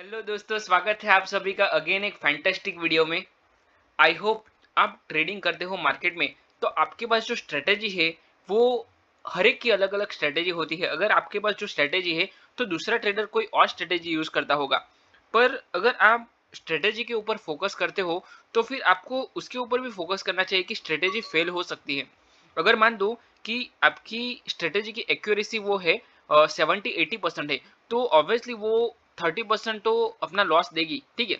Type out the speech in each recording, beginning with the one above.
Hello दोस्तों, स्वागत है आप सभी का अगेन एक फैंटास्टिक वीडियो में। आई होप आप ट्रेडिंग करते हो मार्केट में, तो आपके पास जो स्ट्रेटेजी है वो हर एक की अलग अलग स्ट्रेटेजी होती है। अगर आपके पास जो स्ट्रेटेजी है तो दूसरा ट्रेडर कोई और स्ट्रेटेजी यूज करता होगा। पर अगर आप स्ट्रेटेजी के ऊपर फोकस करते हो तो फिर आपको उसके ऊपर भी फोकस करना चाहिए कि स्ट्रेटेजी फेल हो सकती है। अगर मान दो कि आपकी स्ट्रेटेजी की एक्यूरेसी वो है 70-80% है, तो ऑब्वियसली वो 30% तो अपना लॉस देगी। ठीक है,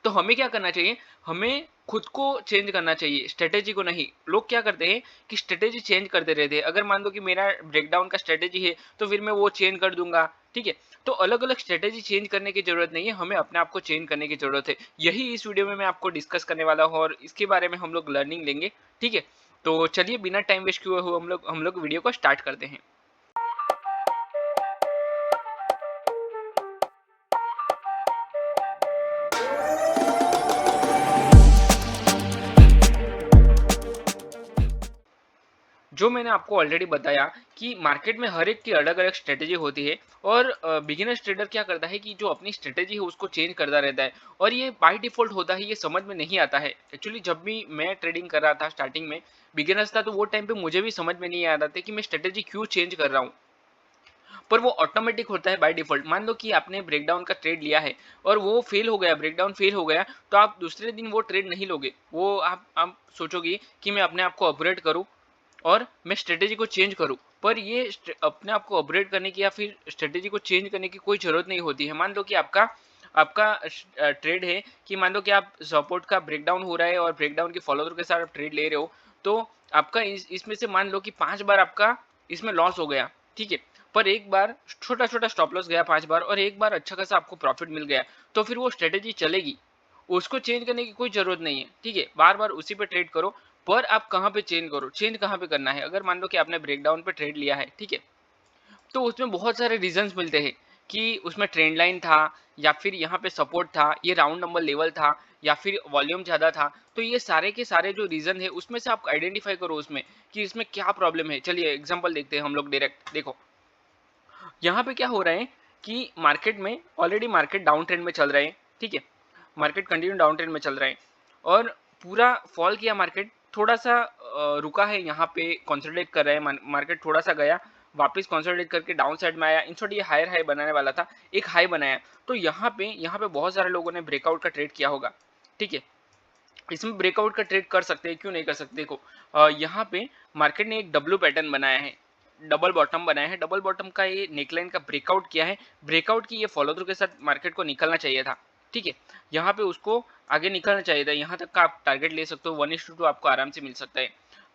तो हमें क्या करना चाहिए? हमें खुद को चेंज करना चाहिए, स्ट्रेटेजी को नहीं। लोग क्या करते हैं कि स्ट्रेटेजी चेंज करते रहते हैं। अगर मान दो कि मेरा ब्रेकडाउन का स्ट्रेटेजी है तो फिर मैं वो चेंज कर दूंगा। ठीक है, तो अलग अलग स्ट्रेटेजी चेंज करने की जरूरत नहीं है, हमें अपने आप को चेंज करने की जरूरत है। यही इस वीडियो में मैं आपको डिस्कस करने वाला हूँ और इसके बारे में हम लोग लर्निंग लेंगे। ठीक है, तो चलिए बिना टाइम वेस्ट किए हुए हम लोग वीडियो को स्टार्ट करते हैं। जो मैंने आपको ऑलरेडी बताया कि मार्केट में हर एक की अलग अलग स्ट्रेटेजी होती है और बिगिनर ट्रेडर क्या करता है कि जो अपनी स्ट्रेटेजी है उसको चेंज करता रहता है और ये बाय डिफॉल्ट होता है, ये समझ में नहीं आता है। एक्चुअली जब भी मैं ट्रेडिंग कर रहा था स्टार्टिंग में, बिगिनर्स था, तो वो टाइम पे मुझे भी समझ में नहीं आ रहा था कि मैं स्ट्रेटेजी क्यों चेंज कर रहा हूँ। पर वो ऑटोमेटिक होता है बाय डिफॉल्ट। मान लो कि आपने ब्रेकडाउन का ट्रेड लिया है और वो फेल हो गया, ब्रेकडाउन फेल हो गया, तो आप दूसरे दिन वो ट्रेड नहीं लोगे। वो आप सोचोगे कि मैं अपने आप को अपग्रेड करूँ और मैं स्ट्रेटेजी को चेंज करूँ। पर ये अपने आप को अपग्रेड करने की या फिर स्ट्रेटेजी को चेंज करने की कोई ज़रूरत नहीं होती है। मान लो कि आपका आपका ट्रेड है कि मान लो कि आप सपोर्ट का ब्रेकडाउन हो रहा है और ब्रेकडाउन के फॉलो थ्रू के साथ आप ट्रेड ले रहे हो, तो आपका इसमें से मान लो कि 5 बार आपका इसमें लॉस हो गया। ठीक है, पर एक बार छोटा-छोटा स्टॉप लॉस गया 5 बार और एक बार अच्छा खासा आपको प्रॉफिट मिल गया, तो फिर वो स्ट्रेटेजी चलेगी। उसको चेंज करने की कोई ज़रूरत नहीं है। ठीक है, बार-बार उसी पे ट्रेड करो। पर आप कहाँ पे चेंज करो, चेंज कहाँ पे करना है? अगर मान लो कि आपने ब्रेकडाउन पे ट्रेड लिया है, ठीक है, तो उसमें बहुत सारे रीजंस मिलते हैं कि उसमें ट्रेंड लाइन था या फिर यहाँ पे सपोर्ट था, ये राउंड नंबर लेवल था या फिर वॉल्यूम ज़्यादा था। तो ये सारे के सारे जो रीजन है उसमें से आप आइडेंटिफाई करो उसमें कि इसमें क्या प्रॉब्लम है। चलिए एग्जांपल देखते हैं हम लोग डायरेक्ट। देखो यहाँ पे क्या हो रहा है कि मार्केट में ऑलरेडी मार्केट डाउन ट्रेंड में चल रहा है। ठीक है, मार्केट कंटिन्यू डाउन ट्रेंड में चल रहा है और पूरा फॉल किया मार्केट, थोड़ा सा रुका है, यहाँ पे कंसोलिडेट कर रहा है मार्केट, थोड़ा सा गया, वापस कंसोलिडेट करके डाउन साइड में आया। इन शॉर्ट ये हायर हाई बनाने वाला था, एक हाई बनाया। तो यहाँ पे बहुत सारे लोगों ने ब्रेकआउट का ट्रेड किया होगा। ठीक है, इसमें ब्रेकआउट का ट्रेड कर सकते हैं, क्यों नहीं कर सकते। देखो यहाँ पे मार्केट ने एक डब्ल्यू पैटर्न बनाया है, डबल बॉटम बनाया है, डबल बॉटम का ये नेकलाइन का ब्रेकआउट किया है। ब्रेकआउट की ये फॉलो थ्रू के साथ मार्केट को निकलना चाहिए था। ठीक है, यहाँ पे उसको आगे निकलना चाहिए था, यहाँ तक का आप टारगेट ले सकते हो, 1:2 आपको आराम से मिल सकता है।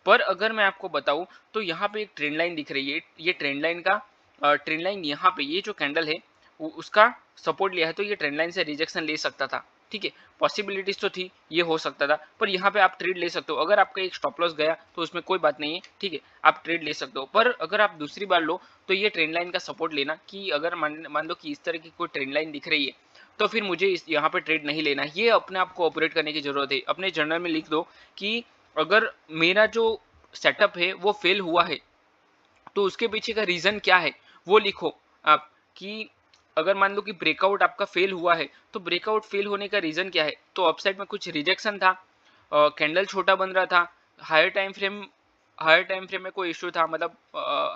पर अगर मैं आपको बताऊं तो यहाँ पे एक ट्रेंड लाइन दिख रही है, ये ट्रेंड लाइन का ट्रेंड लाइन, यहाँ पे ये जो कैंडल है उसका सपोर्ट लिया है, तो ये ट्रेंड लाइन से रिजेक्शन ले सकता था। ठीक है, पॉसिबिलिटीज तो थी, ये हो सकता था, पर यहाँ पे आप ट्रेड ले सकते हो। अगर आपका एक स्टॉप लॉस गया तो उसमें कोई बात नहीं है। ठीक है, आप ट्रेड ले सकते हो। पर अगर आप दूसरी बार लो तो ये ट्रेंड लाइन का सपोर्ट लेना कि अगर मान लो कि इस तरह की कोई ट्रेंड लाइन दिख रही है तो फिर मुझे यहाँ पे ट्रेड नहीं लेना। ये अपने आप को ऑपरेट करने की जरूरत है। अपने जर्नल में लिख दो कि अगर मेरा जो सेटअप है वो फेल हुआ है तो उसके पीछे का रीजन क्या है वो लिखो आप। कि अगर मान लो कि ब्रेकआउट आपका फेल हुआ है तो ब्रेकआउट फेल होने का रीजन क्या है। तो अपसाइड में कुछ रिजेक्शन था, कैंडल छोटा बन रहा था, higher time frame higher time frame में कोई इश्यू था, मतलब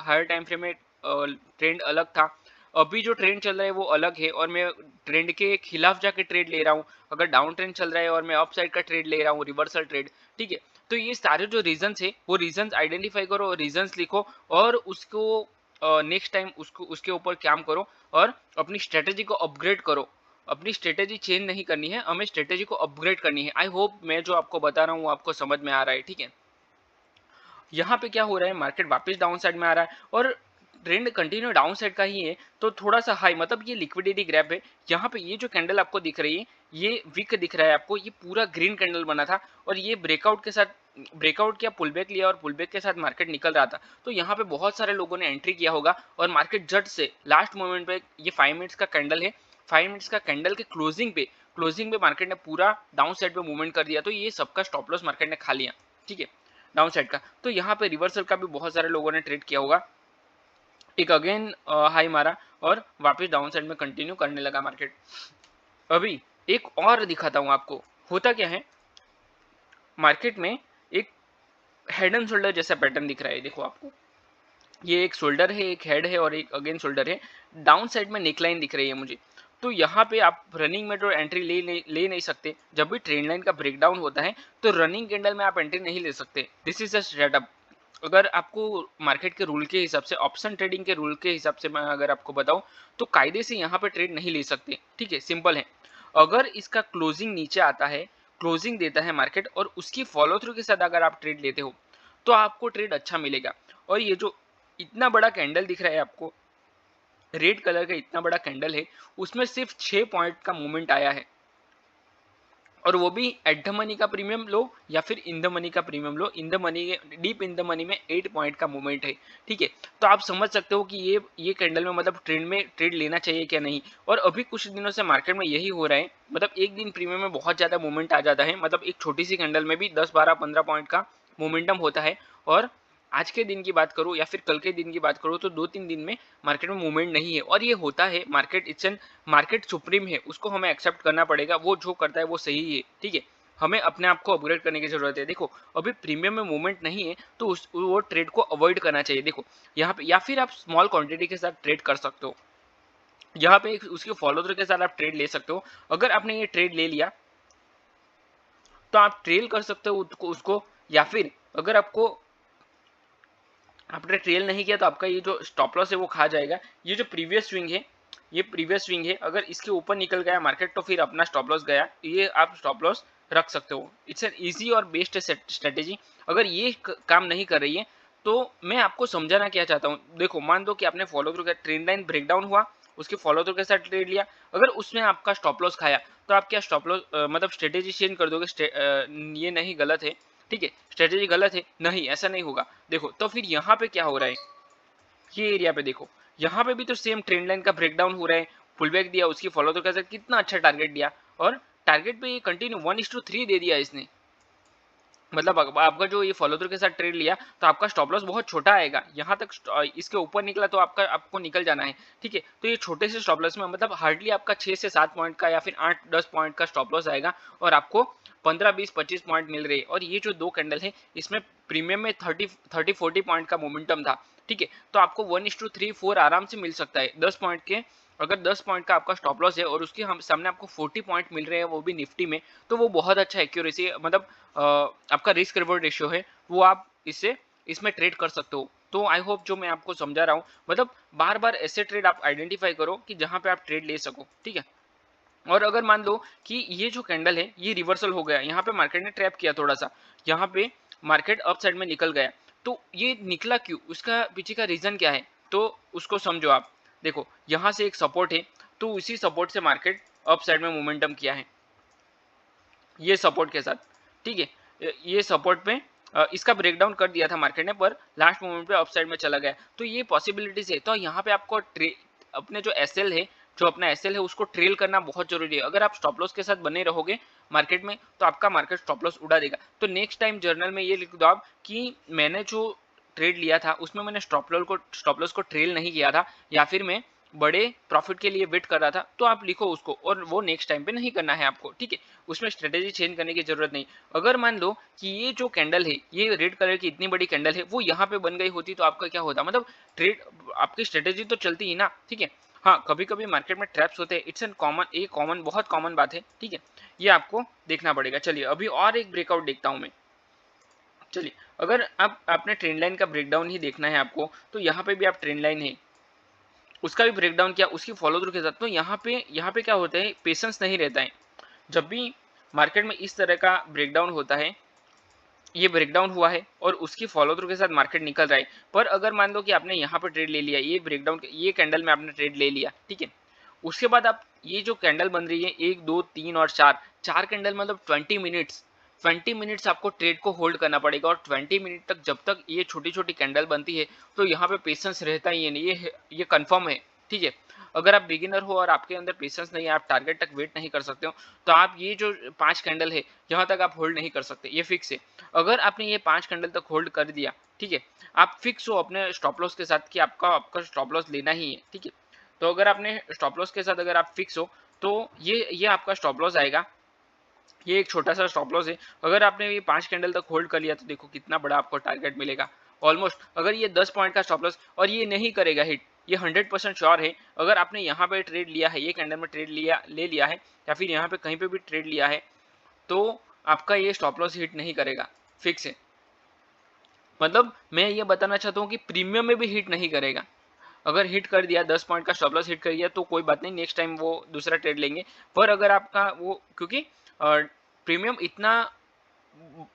हायर टाइम फ्रेम में ट्रेंड अलग था। अभी जो ट्रेंड चल रहा है वो अलग है और मैं ट्रेंड के खिलाफ जाके ट्रेड ले रहा हूँ। अगर डाउन ट्रेंड चल रहा है और मैं अप साइड का ट्रेड ले रहा हूँ, रिवर्सल ट्रेड। ठीक है, तो ये सारे जो रीजंस है वो रीजंस आइडेंटिफाई करो और रीजंस लिखो और उसको नेक्स्ट टाइम उसको उसके ऊपर काम करो और अपनी स्ट्रेटेजी को अपग्रेड करो। अपनी स्ट्रेटेजी चेंज नहीं करनी है, हमें स्ट्रेटेजी को अपग्रेड करनी है। आई होप मैं जो आपको बता रहा हूँ वो आपको समझ में आ रहा है। ठीक है, यहाँ पे क्या हो रहा है, मार्केट वापस डाउन साइड में आ रहा है और ट्रेंड कंटिन्यू डाउन साइड का ही है, तो थोड़ा सा हाई, मतलब ये लिक्विडिटी ग्रैप है। यहाँ पे ये जो कैंडल आपको दिख रही है ये वीक दिख रहा है आपको, ये पूरा ग्रीन कैंडल बना था और ये ब्रेकआउट के साथ ब्रेकआउट किया, पुलबैक लिया और पुलबैक के साथ मार्केट निकल रहा था। तो यहाँ पे बहुत सारे लोगों ने एंट्री किया होगा और मार्केट झट से लास्ट मोमेंट पे, ये 5 मिनट्स का कैंडल है, 5 मिनट्स का कैंडल के क्लोजिंग पे मार्केट ने पूरा डाउन साइड पे मूवमेंट कर दिया, तो ये सबका स्टॉप लॉस मार्केट ने खा लिया। ठीक है, डाउन साइड का। तो यहाँ पे रिवर्सल का भी बहुत सारे लोगों ने ट्रेड किया होगा, एक अगेन हाई मारा और वापस डाउन साइड में कंटिन्यू करने लगा मार्केट। अभी एक और दिखाता हूँ आपको, होता क्या है मार्केट में, एक हेड एंड शोल्डर जैसा पैटर्न दिख रहा है। देखो आपको, ये एक शोल्डर है, एक हेड है और एक अगेन शोल्डर है। डाउन साइड में नेकलाइन दिख रही है मुझे। तो यहाँ पे आप रनिंग में तो एंट्री ले नहीं सकते। जब भी ट्रेंड लाइन का ब्रेकडाउन होता है तो रनिंग कैंडल में आप एंट्री नहीं ले सकते। This is a setup. अगर आपको मार्केट के रूल के हिसाब से, ऑप्शन ट्रेडिंग के रूल के हिसाब से मैं अगर आपको बताऊं, तो कायदे से यहाँ पे ट्रेड नहीं ले सकते। ठीक है, सिंपल है। अगर इसका क्लोजिंग नीचे आता है, क्लोजिंग देता है मार्केट, और उसकी फॉलो थ्रू के साथ अगर आप ट्रेड लेते हो तो आपको ट्रेड अच्छा मिलेगा। और ये जो इतना बड़ा कैंडल दिख रहा है आपको, रेड कलर का इतना बड़ा कैंडल है, उसमें सिर्फ 6 पॉइंट का मूवमेंट आया है, और वो भी एट द मनी का प्रीमियम लो या फिर इन द मनी का premium low. In the money, deep in the money में 8 पॉइंट का मूवमेंट है। ठीक है, तो आप समझ सकते हो कि ये कैंडल में मतलब ट्रेंड में ट्रेड लेना चाहिए क्या नहीं। और अभी कुछ दिनों से मार्केट में यही हो रहा है, मतलब एक दिन प्रीमियम में बहुत ज़्यादा मूवमेंट आ जाता है, मतलब एक छोटी सी कैंडल में भी 10-12-15 पॉइंट का मोमेंटम होता है। और आज के दिन की बात करूं या फिर कल के दिन की बात करूं तो 2-3 दिन में मार्केट में मूवमेंट नहीं है, और ये होता है। Market it's an market supreme है, उसको हमें एक्सेप्ट करना पड़ेगा। वो जो करता है वो सही है। ठीक है, हमें अपने आप को अपग्रेड करने की जरूरत है। देखो, अभी प्रीमियम में मूवमेंट नहीं है तो वो ट्रेड को अवॉइड करना चाहिए। देखो यहाँ पे, या फिर आप स्मॉल क्वांटिटी के साथ ट्रेड कर सकते हो। यहाँ पे उसके फॉलो थ्रू के साथ आप ट्रेड ले सकते हो। अगर आपने ये ट्रेड ले लिया तो आप ट्रेल कर सकते हो उसको, या फिर अगर आपने ट्रेल नहीं किया तो आपका ये जो स्टॉप लॉस है वो खा जाएगा। ये जो प्रीवियस स्विंग है, ये प्रीवियस स्विंग है, अगर इसके ऊपर निकल गया मार्केट तो फिर अपना स्टॉप लॉस गया। ये आप स्टॉप लॉस रख सकते हो। इट्स एन इजी और बेस्ट स्ट्रेटेजी। अगर ये काम नहीं कर रही है तो मैं आपको समझाना क्या चाहता हूँ। देखो, मान दो कि आपने फॉलो थ्रू किया, ट्रेंड लाइन ब्रेकडाउन हुआ, उसके फॉलो थ्रू के साथ ट्रेड लिया, अगर उसमें आपका स्टॉप लॉस खाया तो आप क्या स्टॉप लॉस मतलब स्ट्रेटेजी चेंज कर दोगे? ये नहीं, गलत है। ठीक है, स्ट्रेटेजी गलत है, नहीं ऐसा नहीं होगा। देखो तो फिर यहाँ पे क्या हो रहा है, ये एरिया पे देखो, यहाँ पे भी तो सेम ट्रेंड लाइन का ब्रेकडाउन हो रहा है। पुल बैक दिया, उसकी फॉलो तो कैसे, कितना अच्छा टारगेट दिया, और टारगेट पे ये कंटिन्यू 1:3 दे दिया इसने। मतलब आपका जो ये फॉलो थ्रू के साथ ट्रेड लिया तो आपका स्टॉप लॉस बहुत छोटा आएगा। यहाँ तक इसके ऊपर निकला तो आपको निकल जाना है। ठीक है, तो ये छोटे से स्टॉप लॉस में मतलब हार्डली आपका 6 से 7 पॉइंट का या फिर 8-10 पॉइंट का स्टॉप लॉस आएगा, और आपको 15-20-25 पॉइंट मिल रहे हैं। और ये जो दो कैंडल है इसमें प्रीमियम में 30-40 पॉइंट का मोमेंटम था। ठीक है, तो आपको 1:3-4 आराम से मिल सकता है 10 पॉइंट के। अगर 10 पॉइंट का आपका स्टॉप लॉस है और उसके हम सामने आपको 40 पॉइंट मिल रहे हैं, वो भी निफ्टी में, तो वो बहुत अच्छा एक्यूरेसी, मतलब आपका रिस्क रिवॉर्ड रेशियो है, वो आप इसमें ट्रेड कर सकते हो। तो आई होप जो मैं आपको समझा रहा हूँ, मतलब बार बार ऐसे ट्रेड आप आइडेंटिफाई करो कि जहां पे आप ट्रेड ले सको। ठीक है, और अगर मान लो कि ये जो कैंडल है ये रिवर्सल हो गया, यहाँ पे मार्केट ने ट्रैप किया थोड़ा सा, यहाँ पे मार्केट अप साइड में निकल गया, तो ये निकला क्यों, उसका पीछे का रीजन क्या है, तो उसको समझो आप। देखो, यहाँ से एक सपोर्ट है, तो उसी सपोर्ट से मार्केट अप साइड में मोमेंटम किया है, ये सपोर्ट के साथ। ठीक है, ये सपोर्ट पे इसका ब्रेकडाउन कर दिया था मार्केट ने, पर लास्ट मोमेंट पे अपसाइड में चला गया, तो ये पॉसिबिलिटीज है। तो यहाँ पे आपको अपने जो एसएल है, जो अपना एसएल है उसको ट्रेल करना बहुत जरूरी है। अगर आप स्टॉप लॉस के साथ बने रहोगे मार्केट में तो आपका मार्केट स्टॉप लॉस उड़ा देगा। तो नेक्स्ट टाइम जर्नल में ये लिख दो आप कि मैंने जो ट्रेड लिया था उसमें मैंने स्टॉप लॉस को ट्रेल नहीं किया था, या फिर मैं बड़े प्रॉफिट के लिए वेट कर रहा था, तो आप लिखो उसको, और वो नेक्स्ट टाइम पे नहीं करना है आपको। ठीक है, उसमें स्ट्रेटेजी चेंज करने की जरूरत नहीं। अगर मान लो कि ये जो कैंडल है, ये रेड कलर की इतनी बड़ी कैंडल है, वो यहाँ पे बन गई होती तो आपका क्या होता, मतलब ट्रेड, आपकी स्ट्रेटेजी तो चलती ही ना। ठीक है, हाँ, कभी कभी मार्केट में ट्रैप्स होते हैं, इट्स एन कॉमन, एक कॉमन, बहुत कॉमन बात है। ठीक है, ये आपको देखना पड़ेगा। चलिए अभी और एक ब्रेकआउट देखता हूँ मैं। चलिए, अगर आपने ट्रेंड लाइन का ब्रेकडाउन ही देखना है आपको, तो यहाँ पे भी आप ट्रेंड लाइन है उसका भी ब्रेकडाउन किया, उसकी फॉलो थ्रू के साथ, तो यहाँ पे क्या होता है, पेशेंस नहीं रहता है। जब भी मार्केट में इस तरह का ब्रेकडाउन होता है, ये ब्रेकडाउन हुआ है और उसकी फॉलो थ्रू के साथ मार्केट निकल रहा है, पर अगर मान लो कि आपने यहाँ पर ट्रेड ले लिया, ये ब्रेकडाउन, ये कैंडल में आपने ट्रेड ले लिया, ठीक है, उसके बाद आप ये जो कैंडल बन रही है 1, 2, 3 और 4, 4 कैंडल मतलब 20 मिनट्स, 20 मिनट्स आपको ट्रेड को होल्ड करना पड़ेगा। और 20 मिनट तक जब तक ये छोटी छोटी कैंडल बनती है तो यहाँ पे पेशेंस रहता ही है नहीं, ये कंफर्म है। ठीक है, अगर आप बिगिनर हो और आपके अंदर पेशेंस नहीं है, आप टारगेट तक वेट नहीं कर सकते हो, तो आप ये जो 5 कैंडल है यहाँ तक आप होल्ड नहीं कर सकते, ये फिक्स है। अगर आपने ये 5 कैंडल तक होल्ड कर दिया, ठीक है, आप फिक्स हो अपने स्टॉप लॉस के साथ कि आपका स्टॉप लॉस लेना ही है। ठीक है, तो अगर आपने स्टॉप लॉस के साथ अगर आप फिक्स हो तो ये आपका स्टॉप लॉस आएगा। ये एक छोटा सा स्टॉप लॉस है। अगर आपने ये 5 कैंडल तक होल्ड कर लिया तो देखो कितना बड़ा आपको टारगेट मिलेगा। ऑलमोस्ट अगर ये 10 पॉइंट का स्टॉप लॉस और ये नहीं करेगा हिट, ये 100% श्योर है। अगर आपने यहाँ पे ट्रेड लिया है, ये कैंडल में ट्रेड ले लिया है या फिर यहाँ पे कहीं पे भी ट्रेड लिया है, तो आपका ये स्टॉप लॉस हिट नहीं करेगा, फिक्स है। मतलब मैं ये बताना चाहता हूँ कि प्रीमियम में भी हिट नहीं करेगा। अगर हिट कर दिया 10 पॉइंट का स्टॉप लॉस हिट कर दिया तो कोई बात नहीं, नेक्स्ट टाइम वो दूसरा ट्रेड लेंगे। पर अगर आपका वो, क्योंकि प्रीमियम इतना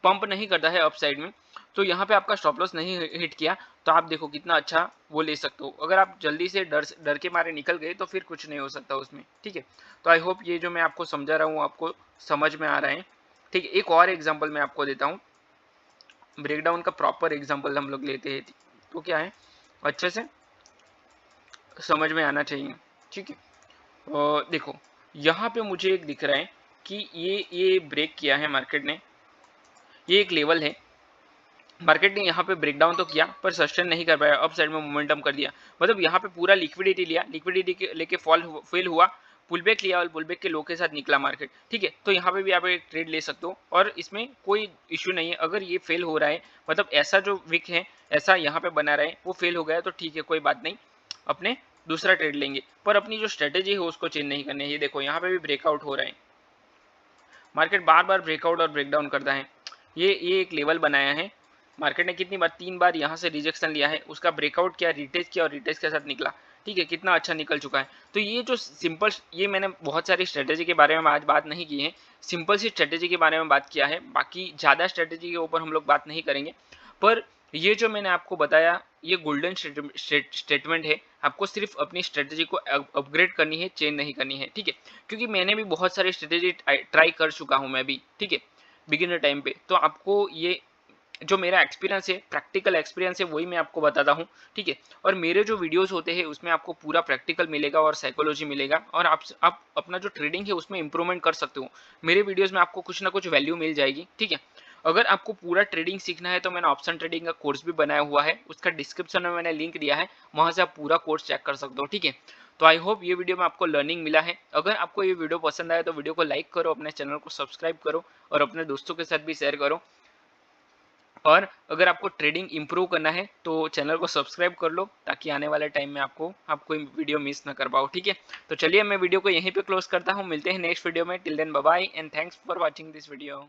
पंप नहीं करता है अपसाइड में, तो यहाँ पे आपका स्टॉप लॉस नहीं हिट किया तो आप देखो कितना अच्छा वो ले सकते हो। अगर आप जल्दी से डर के मारे निकल गए तो फिर कुछ नहीं हो सकता उसमें, ठीक है। तो आई होप ये जो मैं आपको समझा रहा हूँ आपको समझ में आ रहा है, ठीक है। एक और एग्जाम्पल मैं आपको देता हूँ, ब्रेकडाउन का प्रॉपर एग्जाम्पल हम लोग लेते हैं, तो क्या है अच्छे से समझ में आना चाहिए, ठीक है। देखो यहाँ पे मुझे एक दिख रहा है कि ये ब्रेक किया है मार्केट ने, ये एक लेवल है। मार्केट ने यहाँ पे ब्रेकडाउन तो किया पर सस्टेन नहीं कर पाया, अप साइड में मोमेंटम कर दिया। मतलब यहाँ पे पूरा लिक्विडिटी लिया, लिक्विडिटी लेके फेल हुआ, पुल बैक लिया और पुल बैक के लो के साथ निकला मार्केट, ठीक है। तो यहाँ पे भी आप एक ट्रेड ले सकते हो और इसमें कोई इश्यू नहीं है। अगर ये फेल हो रहा है, मतलब ऐसा जो विक है ऐसा यहाँ पे बना रहा है, वो फेल हो गया तो ठीक है, कोई बात नहीं, अपने दूसरा ट्रेड लेंगे। पर अपनी जो स्ट्रेटेजी है उसको चेंज नहीं करनी है। ये देखो यहाँ पे भी ब्रेकआउट हो रहा है, मार्केट बार बार ब्रेकआउट और ब्रेकडाउन करता है। ये एक लेवल बनाया है मार्केट ने, कितनी बार, 3 बार यहाँ से रिजेक्शन लिया है, उसका ब्रेकआउट किया, रिटेस्ट किया और रिटेस्ट के साथ निकला, ठीक है। कितना अच्छा निकल चुका है। तो ये जो सिंपल, ये मैंने बहुत सारी स्ट्रेटेजी के बारे में आज बात नहीं की है, सिंपल सी स्ट्रेटेजी के बारे में बात किया है, बाकी ज़्यादा स्ट्रेटेजी के ऊपर हम लोग बात नहीं करेंगे। पर ये जो मैंने आपको बताया ये गोल्डन स्टेटमेंट है, आपको सिर्फ अपनी स्ट्रेटेजी को अपग्रेड करनी है, चेंज नहीं करनी है, ठीक है। क्योंकि मैंने भी बहुत सारी स्ट्रेटेजी ट्राई कर चुका हूँ मैं भी, ठीक है, बिगिनर टाइम पे। तो आपको ये जो मेरा एक्सपीरियंस है, प्रैक्टिकल एक्सपीरियंस है, वही मैं आपको बताता हूँ, ठीक है। और मेरे जो वीडियोस होते हैं उसमें आपको पूरा प्रैक्टिकल मिलेगा और साइकोलॉजी मिलेगा, और आप अपना जो ट्रेडिंग है उसमें इंप्रूवमेंट कर सकते हो। मेरे वीडियोस में आपको कुछ ना कुछ वैल्यू मिल जाएगी, ठीक है। अगर आपको पूरा ट्रेडिंग सीखना है तो मैंने ऑप्शन ट्रेडिंग का कोर्स भी बनाया हुआ है, उसका डिस्क्रिप्शन में मैंने लिंक दिया है, वहां से आप पूरा कोर्स चेक कर सकते हो, ठीक है। तो आई होप ये वीडियो में आपको लर्निंग मिला है। अगर आपको ये वीडियो पसंद आया तो वीडियो को लाइक करो, अपने चैनल को सब्सक्राइब करो और अपने दोस्तों के साथ भी शेयर करो। और अगर आपको ट्रेडिंग इंप्रूव करना है तो चैनल को सब्सक्राइब कर लो, ताकि आने वाले टाइम में आप कोई वीडियो मिस ना कर पाओ, ठीक है। तो चलिए मैं वीडियो को यहीं पे क्लोज करता हूँ, मिलते हैं नेक्स्ट वीडियो में। Till then bye bye and thanks for watching this video.